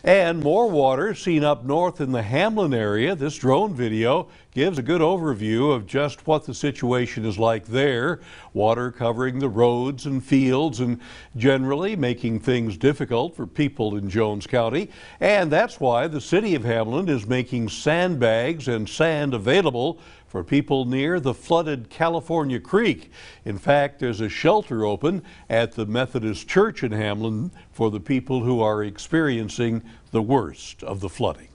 And more water seen up north in the Hamlin area. This drone video gives a good overview of just what the situation is like there. Water covering the roads and fields and generally making things difficult for people in Jones County. And that's why the city of Hamlin is making sandbags and sand available for people near the flooded California Creek. In fact, there's a shelter open at the Methodist Church in Hamlin for the people who are experiencing the worst of the flooding.